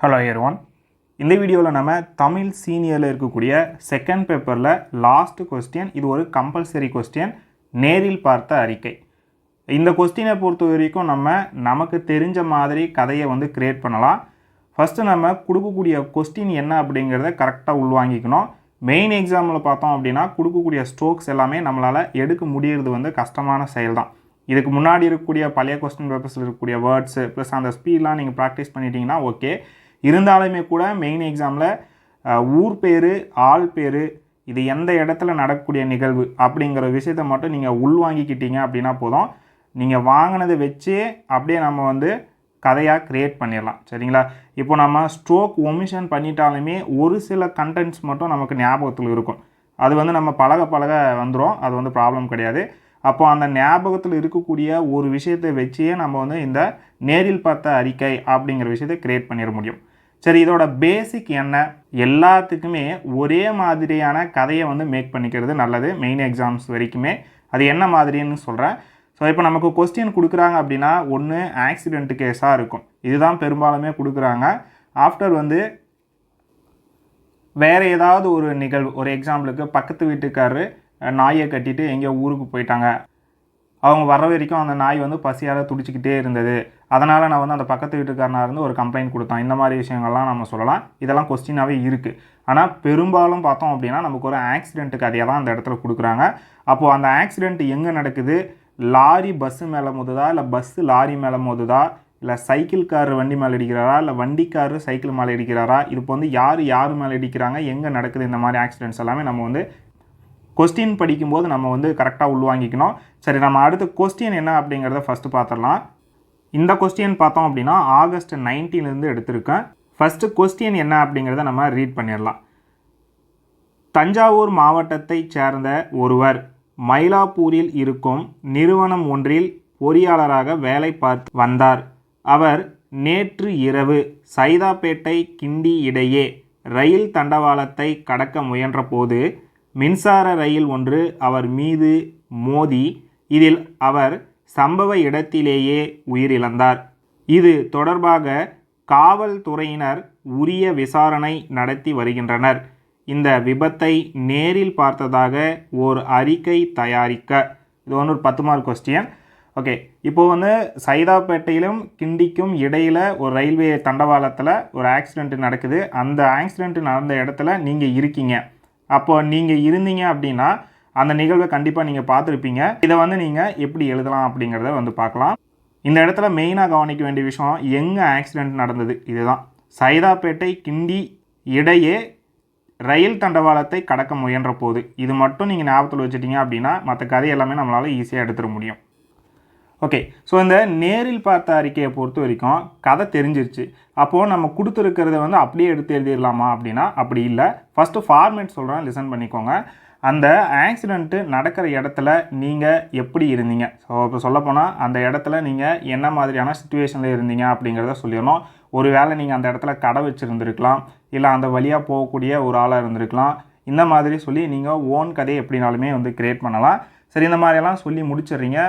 Hello everyone. இந்த வீடியோவில் நம்ம தமிழ் சீனியரில் இருக்கக்கூடிய செகண்ட் பேப்பரில் லாஸ்ட் கொஸ்டின், இது ஒரு கம்பல்சரி கொஸ்டின், நேரில் பார்த்த அறிக்கை. இந்த கொஸ்டினை பொறுத்த வரைக்கும் நமக்கு தெரிஞ்ச மாதிரி கதையை கிரியேட் பண்ணலாம். ஃபஸ்ட்டு நம்ம கொடுக்கக்கூடிய கொஸ்டின் என்ன அப்படிங்கிறத கரெக்டாக உள்வாங்கிக்கணும். மெயின் எக்ஸாமில் பார்த்தோம் அப்படின்னா கொடுக்கக்கூடிய ஸ்ட்ரோக்ஸ் எல்லாமே நம்மளால் எடுக்க முடியறது கஷ்டமான செயல் தான். இதுக்கு முன்னாடி இருக்கக்கூடிய பழைய கொஸ்டின் பேப்பர்ஸில் இருக்கக்கூடிய வேர்ட்ஸு ப்ளஸ் அந்த ஸ்பீட்லாம் நீங்கள் ப்ராக்டிஸ் பண்ணிட்டீங்கன்னா ஓகே. இருந்தாலுமே கூட மெயின் எக்ஸாமில் ஊர் பேர், ஆள் பேர், இது எந்த இடத்துல நடக்கக்கூடிய நிகழ்வு அப்படிங்கிற விஷயத்தை மட்டும் நீங்கள் உள்வாங்கிக்கிட்டீங்க அப்படின்னா போதும். நீங்கள் வாங்கினதை வச்சே அப்படியே நம்ம கதையாக க்ரியேட் பண்ணிடலாம். சரிங்களா? இப்போ நம்ம ஸ்ட்ரோக் ஒமிஷன் பண்ணிட்டாலுமே ஒரு சில கண்டென்ட்ஸ் மட்டும் நமக்கு ஞாபகத்தில் இருக்கும். அது நம்ம பழக வந்துடும். அது ப்ராப்ளம் கிடையாது. அப்போ அந்த ஞாபகத்தில் இருக்கக்கூடிய ஒரு விஷயத்தை வச்சே நம்ம இந்த நேரில் பார்த்த அறிக்கை அப்படிங்கிற விஷயத்தை க்ரியேட் பண்ணிட முடியும். சரி, இதோட பேசிக் என்ன? எல்லாத்துக்குமே ஒரே மாதிரியான கதையை மேக் பண்ணிக்கிறது நல்லது மெயின் எக்ஸாம்ஸ் வரைக்குமே. அது என்ன மாதிரின்னு சொல்கிறேன். ஸோ இப்போ நமக்கு கொஸ்டின் கொடுக்குறாங்க அப்படின்னா ஒன்று ஆக்சிடென்ட் கேஸாக இருக்கும். இதுதான் பெரும்பாலுமே கொடுக்குறாங்க. ஆஃப்டர் வேறு ஏதாவது ஒரு நிகழ்வு, ஒரு எக்ஸாம்பிளுக்கு பக்கத்து வீட்டுக்காரரு நாயை கட்டிட்டு எங்கேயோ ஊருக்கு போயிட்டாங்க. அவங்க வர வரைக்கும் அந்த நாய் பசியால் துடிச்சிக்கிட்டே இருந்தது. அதனால் நான் அந்த பக்கத்து வீட்டுக்காரனாக இருந்து ஒரு கம்ப்ளைண்ட் கொடுத்தேன். இந்த மாதிரி விஷயங்கள்லாம் நம்ம சொல்லலாம். இதெல்லாம் கொஸ்டினாகவே இருக்குது. ஆனால் பெரும்பாலும் பார்த்தோம் அப்படின்னா நமக்கு ஒரு ஆக்சிடென்ட் கதையை தான் அந்த இடத்துல கொடுக்குறாங்க. அப்போது அந்த ஆக்சிடென்ட் எங்கே நடக்குது? லாரி பஸ்ஸு மேலே மோதுதா, இல்லை பஸ்ஸு லாரி மேலே மோதுதா, இல்லை சைக்கிள் கார் வண்டி மேலே அடிக்கிறாரா, இல்லை வண்டிக்காரு சைக்கிள் மேலே அடிக்கிறாரா, இது இப்போ யார் மேலே அடிக்கிறாங்க, எங்கே நடக்குது, இந்த மாதிரி ஆக்சிடென்ட்ஸ் எல்லாமே நம்ம கொஸ்டின் படிக்கும்போது நம்ம கரெக்டாக உள்வாங்கிக்கணும். சரி, நம்ம அடுத்த கொஸ்டின் என்ன அப்படிங்கிறத ஃபஸ்ட்டு பார்த்துடலாம். இந்த கொஸ்டின் பார்த்தோம் அப்படின்னா ஆகஸ்ட் 19 எடுத்திருக்கேன். ஃபஸ்ட்டு கொஸ்டின் என்ன அப்படிங்கிறத நம்ம ரீட் பண்ணிடலாம். தஞ்சாவூர் மாவட்டத்தைச் சேர்ந்த ஒருவர் மயிலாப்பூரில் இருக்கும் நிறுவனம் ஒன்றில் பொறியாளராக வேலை பார்த்து வந்தார். அவர் நேற்று இரவு சைதாப்பேட்டை கிண்டி இடையே ரயில் தண்டவாளத்தை கடக்க முயன்றபோது மின்சார ரயில் ஒன்று அவர் மீது மோதி இதில் அவர் சம்பவ இடத்திலேயே உயிரிழந்தார். இது தொடர்பாக காவல்துறையினர் உரிய விசாரணை நடத்தி வருகின்றனர். இந்த விபத்தை நேரில் பார்த்ததாக ஒரு அறிக்கை தயாரிக்க. இது ஒரு 10 மார்க் கொஸ்டின். ஓகே, இப்போது சைதாப்பேட்டையிலும் கிண்டிக்கும் இடையில் ஒரு ரயில்வே தண்டவாளத்தில் ஒரு ஆக்சிடெண்ட் நடக்குது. அந்த ஆக்சிடெண்ட் நடந்த இடத்துல நீங்கள் இருக்கீங்க. அப்போ நீங்கள் இருந்தீங்க அப்படின்னா அந்த நிகழ்வை கண்டிப்பாக நீங்கள் பார்த்துருப்பீங்க. இதை நீங்கள் எப்படி எழுதலாம் அப்படிங்கிறத பார்க்கலாம். இந்த இடத்துல மெயினாக கவனிக்க வேண்டிய விஷயம், எங்கே ஆக்சிடெண்ட் நடந்தது, இதுதான். சைதாப்பேட்டை கிண்டி இடையே ரயில் தண்டவாளத்தை கடக்க முயன்ற போது. இது மட்டும் நீங்கள் ஞாபகத்தில் வச்சுட்டீங்க அப்படின்னா மற்ற கதை எல்லாமே நம்மளால் ஈஸியாக எடுத்துட முடியும். ஓகே, ஸோ இந்த நேரில் பார்த்த அறிக்கையை பொறுத்த வரைக்கும் கதை தெரிஞ்சிருச்சு. அப்போது நம்ம கொடுத்துருக்கிறத அப்படியே எடுத்து எழுதிடலாமா அப்படின்னா அப்படி இல்லை. ஃபஸ்ட்டு ஃபார்மேட் சொல்கிறேன், லிசன் பண்ணிக்கோங்க. அந்த ஆக்சிடெண்ட்டு நடக்கிற இடத்துல நீங்கள் எப்படி இருந்தீங்க? ஸோ இப்போ சொல்லப்போனால் அந்த இடத்துல நீங்கள் என்ன மாதிரியான சிச்சுவேஷனில் இருந்தீங்க அப்படிங்கிறத சொல்லிடணும். ஒரு வேளை நீங்கள் அந்த இடத்துல கடை வச்சுருந்துருக்கலாம், இல்லை அந்த வழியாக போகக்கூடிய ஒரு ஆளாக இருந்திருக்கலாம். இந்த மாதிரி சொல்லி நீங்கள் ஓன் கதையை எப்படினாலுமே க்ரியேட் பண்ணலாம். சரி, இந்த மாதிரியெல்லாம் சொல்லி முடிச்சிடுறீங்க.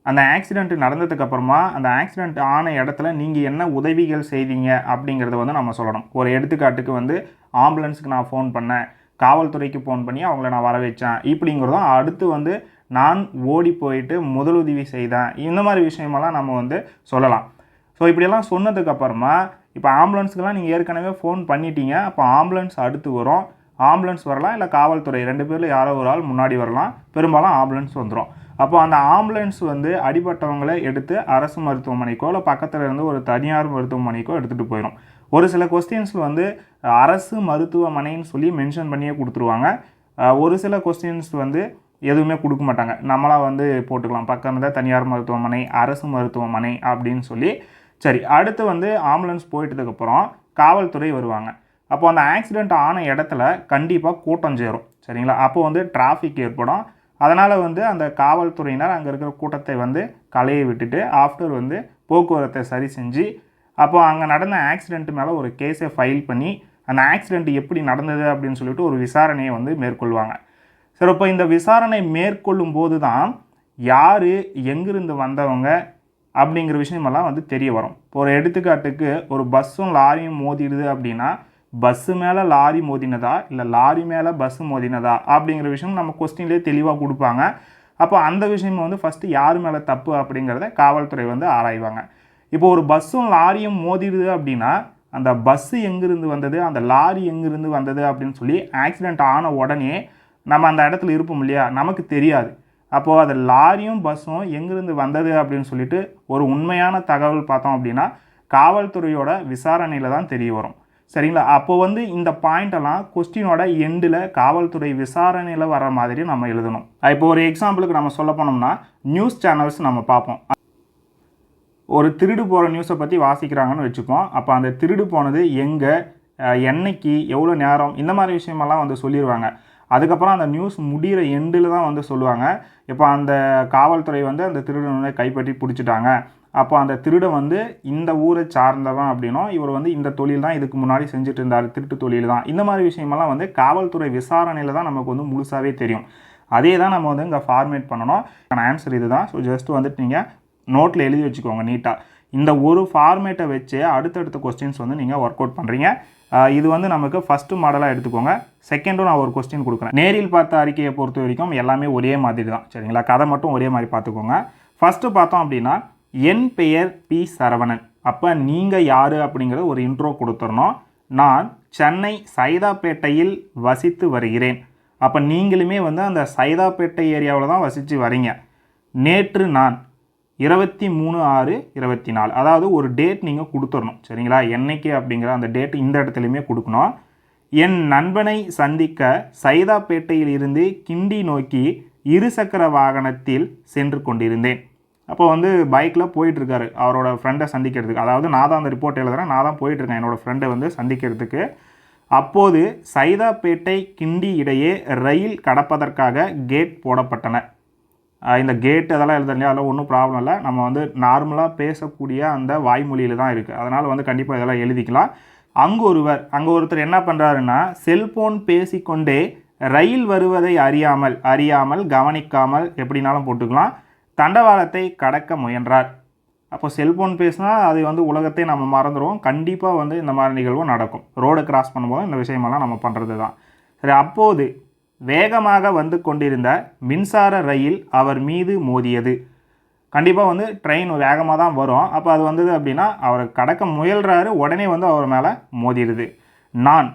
அந்த ஆக்சிடெண்ட் நடந்ததுக்கப்புறமா அந்த ஆக்சிடெண்ட் ஆன இடத்துல நீங்கள் என்ன உதவிகள் செய்வீங்க அப்படிங்கிறத நம்ம சொல்லணும். ஒரு எடுத்துக்காட்டுக்கு ஆம்புலன்ஸுக்கு நான் ஃபோன் பண்ணேன், காவல்துறைக்கு ஃபோன் பண்ணி அவங்கள நான் வர வச்சேன், இப்படிங்கிறதும் அடுத்து நான் ஓடி போயிட்டு முதலுதவி செய்தேன். இந்த மாதிரி விஷயமெல்லாம் நம்ம சொல்லலாம். ஸோ இப்படியெல்லாம் சொன்னதுக்கப்புறமா இப்போ ஆம்புலன்ஸுக்கெல்லாம் நீங்கள் ஏற்கனவே ஃபோன் பண்ணிட்டீங்க. அப்போ ஆம்புலன்ஸ் அடுத்து வரும். ஆம்புலன்ஸ் வரலாம், இல்லை காவல்துறை, 2 பேரில் யாரோ ஒரு ஆள் முன்னாடி வரலாம். பெரும்பாலும் ஆம்புலன்ஸ் வந்துடும். அப்போ அந்த ஆம்புலன்ஸ் அடிபட்டவங்களை எடுத்து அரசு மருத்துவமனைக்கோ இல்லை பக்கத்தில் இருந்து ஒரு தனியார் மருத்துவமனைக்கோ எடுத்துகிட்டு போயிடும். ஒரு சில கொஸ்டின்ஸில் அரசு மருத்துவமனைன்னு சொல்லி மென்ஷன் பண்ணியே கொடுத்துருவாங்க. ஒரு சில கொஸ்டின்ஸ் எதுவுமே கொடுக்க மாட்டாங்க. நம்மளாக போட்டுக்கலாம், பக்கம் இருந்தால் தனியார் மருத்துவமனை, அரசு மருத்துவமனை அப்படின்னு சொல்லி. சரி, அடுத்து ஆம்புலன்ஸ் போயிட்டதுக்கப்புறம் காவல்துறை வருவாங்க. அப்போ அந்த ஆக்சிடெண்ட் ஆன இடத்துல கண்டிப்பாக கூட்டம் சேரும். சரிங்களா? அப்போ டிராஃபிக் ஏற்படும். அதனால் அந்த காவல்துறையினர் அங்கே இருக்கிற கூட்டத்தை களைய விட்டுட்டு ஆஃப்டர் போக்குவரத்தை சரி செஞ்சு அப்போ அங்கே நடந்த ஆக்சிடெண்ட் மேலே ஒரு கேஸை ஃபைல் பண்ணி அந்த ஆக்சிடெண்ட் எப்படி நடந்தது அப்படின்னு சொல்லிட்டு ஒரு விசாரணையை மேற்கொள்வாங்க. சரி, இப்போ இந்த விசாரணை மேற்கொள்ளும் போது தான் யார், எங்கிருந்து வந்தவங்க, அப்படிங்கிற விஷயமெல்லாம் வந்து தெரிய வரும். இப்போ ஒரு எடுத்துக்காட்டுக்கு ஒரு பஸ்ஸும் லாரியும் மோதிடுது அப்படின்னா பஸ்ஸு மேலே லாரி மோதினதா இல்லை லாரி மேலே பஸ்ஸு மோதினதா அப்படிங்கிற விஷயம் நம்ம கொஸ்டின்லேயே தெளிவாக கொடுப்பாங்க. அப்போ அந்த விஷயம் வந்து ஃபஸ்ட்டு யார் மேலே தப்பு அப்படிங்கிறத காவல்துறை வந்து ஆராய்வாங்க. இப்போ ஒரு பஸ்ஸும் லாரியும் மோதிடுது அப்படின்னா அந்த பஸ்ஸு எங்கேருந்து வந்தது, அந்த லாரி எங்கேருந்து வந்தது அப்படின்னு சொல்லி ஆக்சிடெண்ட் ஆன உடனே நம்ம அந்த இடத்துல இருப்போம் இல்லையா, நமக்கு தெரியாது. அப்போது அது லாரியும் பஸ்ஸும் எங்கேருந்து வந்தது அப்படின்னு சொல்லிட்டு ஒரு உண்மையான தகவல் பார்த்தோம் அப்படின்னா காவல்துறையோட விசாரணையில் தான் தெரிய வரும். சரிங்களா? அப்போது வந்து இந்த பாயிண்டெல்லாம் கொஸ்டினோட எண்டில் காவல்துறை விசாரணையில் வர மாதிரி நம்ம எழுதணும். இப்போ ஒரு எக்ஸாம்பிளுக்கு நம்ம சொல்ல போனோம்னா நியூஸ் சேனல்ஸ் நம்ம பார்ப்போம். ஒரு திருடு போகிற நியூஸை பற்றி வாசிக்கிறாங்கன்னு வச்சுப்போம். அப்போ அந்த திருடு போனது எங்கே, என்னைக்கு, எவ்வளோ நேரம், இந்த மாதிரி விஷயமெல்லாம் வந்து சொல்லிடுவாங்க. அதுக்கப்புறம் அந்த நியூஸ் முடிகிற எண்டில் தான் வந்து சொல்லுவாங்க, இப்போ அந்த காவல்துறை வந்து அந்த திருடனை கைப்பற்றி பிடிச்சிட்டாங்க, அப்போ அந்த திருடன் வந்து இந்த ஊரை சார்ந்தவன் அப்படின்னும், இவர் வந்து இந்த தொழில் தான் இதுக்கு முன்னாடி செஞ்சுட்டு இருந்தார், திருட்டு தொழில் தான், இந்த மாதிரி விஷயமெல்லாம் வந்து காவல்துறை விசாரணையில் தான் நமக்கு வந்து முழுசாகவே தெரியும். அதே தான் நம்ம வந்து இங்கே ஃபார்மேட் பண்ணணும். ஆன்சர் இது தான். ஸோ ஜஸ்ட் வந்துட்டு நீங்கள் நோட்டில் எழுதி வச்சுக்கோங்க நீட்டாக. இந்த ஒரு ஃபார்மேட்டை வச்சு அடுத்தடுத்த கொஸ்டின்ஸ் வந்து நீங்கள் ஒர்க் அவுட் பண்ணுறீங்க. இது வந்து நமக்கு ஃபஸ்ட்டு மாடலாக எடுத்துக்கோங்க. செகண்டும் நான் ஒரு கொஸ்டின் கொடுக்குறேன். நேரில் பார்த்த அறிக்கையை பொறுத்த வரைக்கும் எல்லாமே ஒரே மாதிரி தான். சரிங்களா? கதை மட்டும் ஒரே மாதிரி பார்த்துக்கோங்க. ஃபஸ்ட்டு பார்த்தோம் அப்படின்னா என் பெயர் பி சரவணன். அப்போ நீங்கள் யார் அப்படிங்கிறது ஒரு இன்ட்ரோ கொடுத்துடணும். நான் சென்னை சைதாப்பேட்டையில் வசித்து வருகிறேன். அப்போ நீங்களுமே வந்து அந்த சைதாப்பேட்டை ஏரியாவில் தான் வசித்து வரீங்க. நேற்று நான் 23/6/24, அதாவது ஒரு டேட் நீங்கள் கொடுத்துடணும். சரிங்களா? என்னைக்கு அப்படிங்கிற அந்த டேட் இந்த இடத்துலையுமே கொடுக்கணும். என் நண்பனை சந்திக்க சைதாப்பேட்டையில் இருந்து கிண்டி நோக்கி இருசக்கர வாகனத்தில் சென்று கொண்டிருந்தேன். அப்போ வந்து பைக்கில் போயிட்டுருக்காரு அவரோட ஃப்ரெண்டை சந்திக்கிறதுக்கு. அதாவது நான் தான் அந்த ரிப்போர்ட் எழுதுகிறேன், நான் தான் போயிட்டுருக்கேன் என்னோடய ஃப்ரெண்டை வந்து சந்திக்கிறதுக்கு. அப்போது சைதாப்பேட்டை கிண்டி இடையே ரயில் கடப்பதற்காக கேட் போடப்பட்டன. இந்த கேட் அதெல்லாம் எழுதுறீங்க, அதெல்லாம் ஒன்றும் ப்ராப்ளம் இல்லை. நம்ம வந்து நார்மலாக பேசக்கூடிய அந்த வாய்மொழியில் தான் இருக்குது. அதனால் வந்து கண்டிப்பாக இதெல்லாம் எழுதிக்கலாம். அங்கே ஒருத்தர் என்ன பண்ணுறாருன்னா செல்ஃபோன் பேசிக்கொண்டே ரயில் வருவதை அறியாமல் கவனிக்காமல் எப்படினாலும் போட்டுக்கலாம் தண்டவாளத்தை கடக்க முயன்றார். அப்போ செல்ஃபோன் பேசினா அது வந்து உலகத்தை நம்ம மறந்துடுவோம். கண்டிப்பாக வந்து இந்த மாதிரி நிகழ்வும் நடக்கும். ரோடு கிராஸ் பண்ணும்போது இந்த விஷயமெல்லாம் நம்ம பண்ணுறது தான். சரி, அப்போது வேகமாக வந்து கொண்டிருந்த மின்சார ரயில் அவர் மீது மோதியது. கண்டிப்பாக வந்து ட்ரெயின் வேகமாக தான் வரும். அப்போ அது வந்தது அப்படின்னா அவர் கடக்க முயல்றாரு, உடனே வந்து அவர் மேலே மோதிடுது. நான்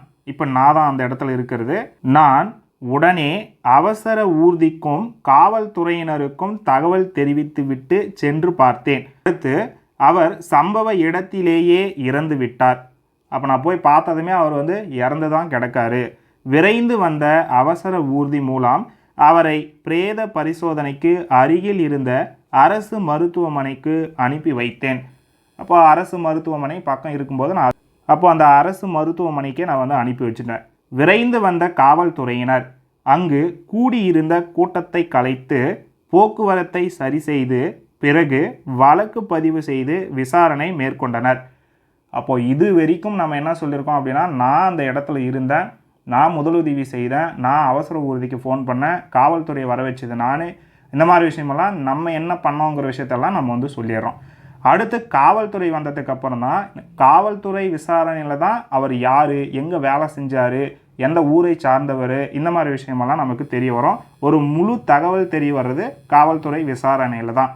தான் அந்த இடத்துல இருக்கிறது. நான் உடனே அவசர ஊர்திக்கும் காவல்துறையினருக்கும் தகவல் தெரிவித்துவிட்டு சென்று பார்த்தேன். அடுத்து அவர் சம்பவ இடத்திலேயே இறந்து விட்டார். அப்போ நான் போய் பார்த்ததுமே அவர் வந்து இறந்து தான் கிடக்காரு. விரைந்து வந்த அவசர ஊர்தி மூலம் அவரை பிரேத பரிசோதனைக்கு அருகில் இருந்த அரசு மருத்துவமனைக்கு அனுப்பி வைத்தேன். அப்போ அரசு மருத்துவமனை பக்கம் இருக்கும்போது அந்த அரசு மருத்துவமனைக்கே நான் வந்து அனுப்பி வச்சுட்டேன். விரைந்து வந்த காவல்துறையினர் அங்கு கூடியிருந்த கூட்டத்தை கலைத்து போக்குவரத்தை சரி செய்து பிறகு வழக்கு பதிவு செய்து விசாரணை மேற்கொண்டனர். அப்போது இது வரைக்கும் நம்ம என்ன சொல்லியிருக்கோம் அப்படின்னா, நான் அந்த இடத்துல இருந்தேன், நான் முதலுதவி செய்தேன், நான் அவசர ஊர்திக்கு ஃபோன் பண்ணேன், காவல்துறையை வர வச்சது நான், இந்த மாதிரி விஷயமெல்லாம் நம்ம என்ன பண்ணோங்கிற விஷயத்தெல்லாம் நம்ம வந்து சொல்லிடுறோம். அடுத்து காவல்துறை வந்ததுக்கு அப்புறம் தான் காவல்துறை விசாரணையில் தான் அவர் யார், எங்கே வேலை செஞ்சார், எந்த ஊரை சார்ந்தவர், இந்த மாதிரி விஷயமெல்லாம் நமக்கு தெரிய வரும். ஒரு முழு தகவல் தெரிய வர்றது காவல்துறை விசாரணையில் தான்.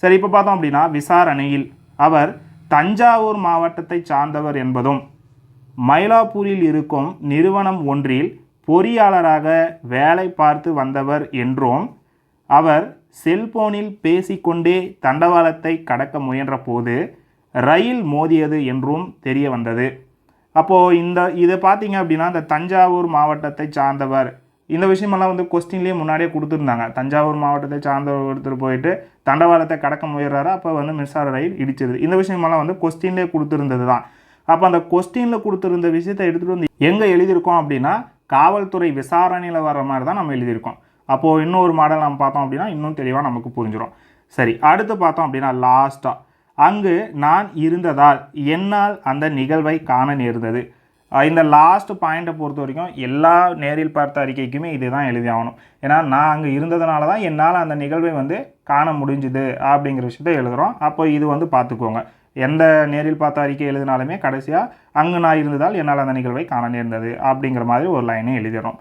சரி, இப்போ பார்த்தோம் அப்படின்னா விசாரணையில் அவர் தஞ்சாவூர் மாவட்டத்தை சார்ந்தவர் என்பதும் மயிலாப்பூரில் இருக்கும் நிறுவனம் ஒன்றில் பொறியாளராக வேலை பார்த்து வந்தவர் என்றும் அவர் செல்போனில் பேசிக்கொண்டே தண்டவாளத்தை கடக்க முயன்ற போது ரயில் மோதியது என்றும் தெரிய வந்தது. அப்போது இதை பார்த்தீங்க அப்படின்னா இந்த தஞ்சாவூர் மாவட்டத்தை சார்ந்தவர் இந்த விஷயமெல்லாம் வந்து கொஸ்டின்லேயே முன்னாடியே கொடுத்துருந்தாங்க. தஞ்சாவூர் மாவட்டத்தை சார்ந்தவர் ஒருத்தர் போயிட்டு தண்டவாளத்தை கடக்க முயறாரு, அப்போ வந்து மின்சார ரயில் இடிச்சிருது. இந்த விஷயமெல்லாம் வந்து கொஸ்டின்லேயே கொடுத்துருந்தது தான். அப்போ அந்த கொஸ்டினில் கொடுத்துருந்த விஷயத்தை எடுத்துகிட்டு வந்து எங்கே எழுதியிருக்கோம் அப்படின்னா காவல்துறை விசாரணையில் வர மாதிரி தான் நம்ம எழுதியிருக்கோம். அப்போது இன்னொரு மாடல் நம்ம பார்த்தோம் அப்படின்னா இன்னும் தெளிவாக நமக்கு புரிஞ்சிடும். சரி, அடுத்து பார்த்தோம் அப்படின்னா லாஸ்ட்டாக அங்கு நான் இருந்ததால் என்னால் அந்த நிகழ்வை காண நேர்ந்தது. இந்த லாஸ்ட் பாயிண்ட்டை பொறுத்த வரைக்கும் எல்லா நேரில் பார்த்த அறிக்கைக்குமே இது தான் எழுதி ஆகணும். ஏன்னா நான் அங்கே இருந்ததுனால தான் என்னால் அந்த நிகழ்வை வந்து காண முடிஞ்சுது அப்படிங்கிற விஷயத்தை எழுதுகிறோம். அப்போ இது வந்து பார்த்துக்கோங்க. எந்த நேரில் பார்த்த அறிக்கை எழுதினாலுமே கடைசியாக அங்கு நான் இருந்ததால் என்னால் அந்த நிகழ்வை காண நேர்ந்தது அப்படிங்கிற மாதிரி ஒரு லைனே எழுதிடும்.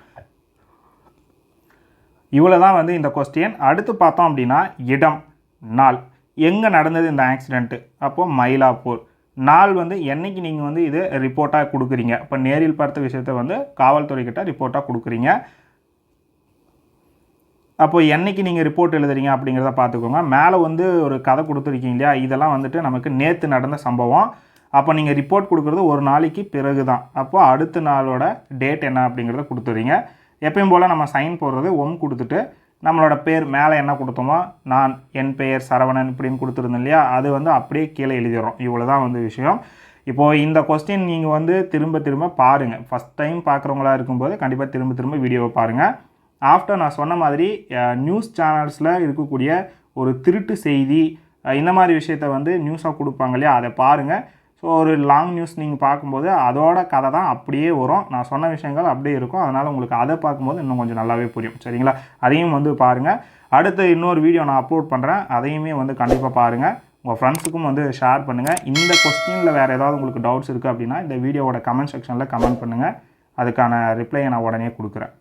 இவ்வளோ தான் வந்து இந்த கொஸ்டின். அடுத்து பார்த்தோம் அப்படின்னா இடம், நாள், எங்கே நடந்தது இந்த ஆக்சிடெண்ட்டு, அப்போது மயிலாப்பூர். நாள் வந்து என்றைக்கு நீங்கள் வந்து இது ரிப்போர்ட்டாக கொடுக்குறீங்க, இப்போ நேரில் பார்த்த விஷயத்தை வந்து காவல்துறைக்கிட்ட ரிப்போர்ட்டாக கொடுக்குறீங்க. அப்போ என்றைக்கு நீங்கள் ரிப்போர்ட் எழுதுறீங்க அப்படிங்கிறத பார்த்துக்கோங்க. மேலே வந்து ஒரு கதை கொடுத்துருக்கீங்க இல்லையா, இதெல்லாம் வந்துட்டு நமக்கு நேற்று நடந்த சம்பவம். அப்போ நீங்கள் ரிப்போர்ட் கொடுக்குறது ஒரு நாளைக்கு பிறகு தான். அப்போது அடுத்த நாளோட டேட் என்ன அப்படிங்கிறத கொடுத்துறீங்க. எப்பயும் போல் நம்ம சைன் போடுறது கொடுத்துட்டு நம்மளோட பேர் மேலே என்ன கொடுத்தோமோ, நான், என் பெயர் சரவணன் இப்படின்னு கொடுத்துருந்தோம் இல்லையா, அது வந்து அப்படியே கீழே எழுதிடுறோம். இவ்வளோ தான் வந்து விஷயம். இப்போது இந்த கொஸ்டின் நீங்கள் வந்து திரும்ப திரும்ப பாருங்கள். ஃபஸ்ட் டைம் பார்க்குறவங்களா இருக்கும்போது கண்டிப்பாக திரும்ப திரும்ப வீடியோவை பாருங்கள். ஆஃப்டர் நான் சொன்ன மாதிரி நியூஸ் சேனல்ஸில் இருக்கக்கூடிய ஒரு திருட்டு செய்தி இந்த மாதிரி விஷயத்த வந்து நியூஸாக கொடுப்பாங்க இல்லையா, அதை பாருங்கள். ஸோ ஒரு லாங் நியூஸ் நீங்கள் பார்க்கும்போது அதோட கதை தான் அப்படியே வரும். நான் சொன்ன விஷயங்கள் அப்படியே இருக்கும். அதனால் உங்களுக்கு அதை பார்க்கும்போது இன்னும் கொஞ்சம் நல்லாவே புரியும். சரிங்களா? அதையும் வந்து பாருங்கள். அடுத்து இன்னொரு வீடியோ நான் அப்லோட் பண்ணுறேன். அதையுமே வந்து கண்டிப்பாக பாருங்கள். உங்கள் ஃப்ரெண்ட்ஸுக்கும் வந்து ஷேர் பண்ணுங்கள். இந்த கொஸ்டினில் வேறு ஏதாவது உங்களுக்கு டவுட்ஸ் இருக்குது அப்படின்னா இந்த வீடியோவோட கமெண்ட் செக்ஷனில் கமெண்ட் பண்ணுங்கள். அதுக்கான ரிப்ளையை நான் உடனே கொடுக்குறேன்.